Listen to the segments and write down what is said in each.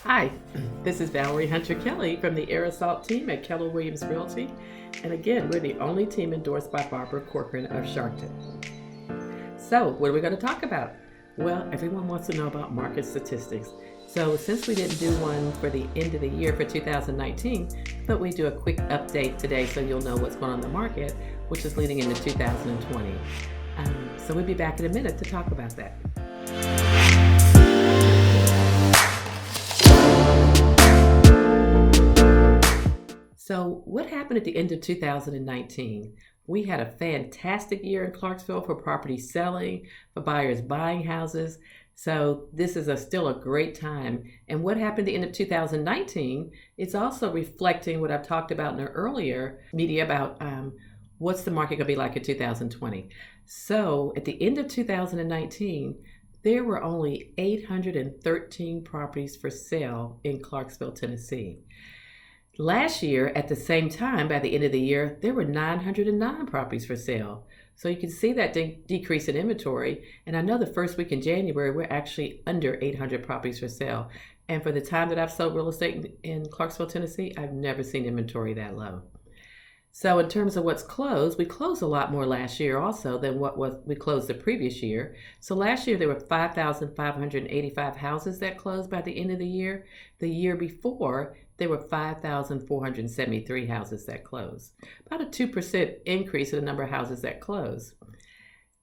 Hi, this is Valerie Hunter Kelly from the Air Assault team at Keller Williams Realty. And again, we're the only team endorsed by Barbara Corcoran of Sharkton. So, what are we going to talk about? Well, everyone wants to know about market statistics. So, since we didn't do one for the end of the year for 2019, but we do a quick update today so you'll know what's going on in the market, which is leading into 2020. So, we'll be back in a minute to talk about that. So, what happened at the end of 2019? We had a fantastic year in Clarksville for property selling, for buyers buying houses. So, this is still a great time. And what happened at the end of 2019 is also reflecting what I've talked about in the earlier media about what's the market going to be like in 2020. So, at the end of 2019, there were only 813 properties for sale in Clarksville, Tennessee. Last year, at the same time, by the end of the year, there were 909 properties for sale. So you can see that decrease in inventory. And I know the first week in January, we're actually under 800 properties for sale. And for the time that I've sold real estate in Clarksville, Tennessee, I've never seen inventory that low. So in terms of what's closed, we closed a lot more last year also than we closed the previous year. So last year there were 5,585 houses that closed by the end of the year. The year before, there were 5,473 houses that closed. About a 2% increase in the number of houses that closed.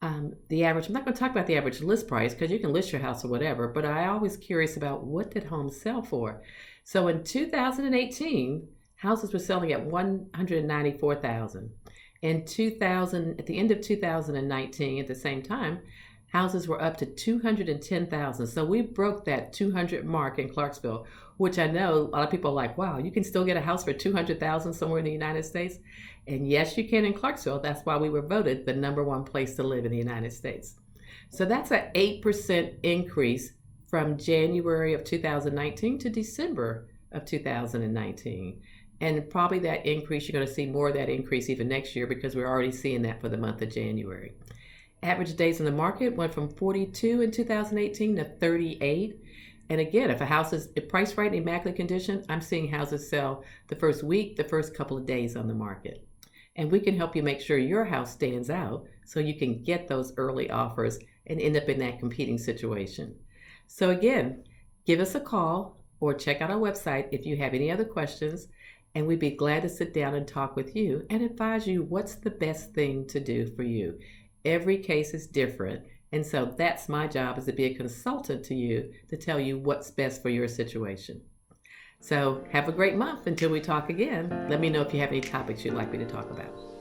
The average, I'm not going to talk about the average list price because you can list your house or whatever, but I always curious about what did homes sell for. So in 2018, houses were selling at $194,000. At the end of 2019, at the same time, houses were up to $210,000. So we broke that 200 mark in Clarksville, which I know a lot of people are like, wow, you can still get a house for $200,000 somewhere in the United States? And yes, you can in Clarksville. That's why we were voted the #1 place to live in the United States. So that's an 8% increase from January of 2019 to December of 2019. And probably that increase, you're going to see more of that increase even next year because we're already seeing that for the month of January. Average days in the market went from 42 in 2018 to 38. And again, if a house is priced right in immaculate condition, I'm seeing houses sell the first week, the first couple of days on the market. And we can help you make sure your house stands out so you can get those early offers and end up in that competing situation. So again, give us a call or check out our website if you have any other questions. And we'd be glad to sit down and talk with you and advise you what's the best thing to do for you. Every case is different. And so that's my job, is to be a consultant to you to tell you what's best for your situation. So have a great month until we talk again. Let me know if you have any topics you'd like me to talk about.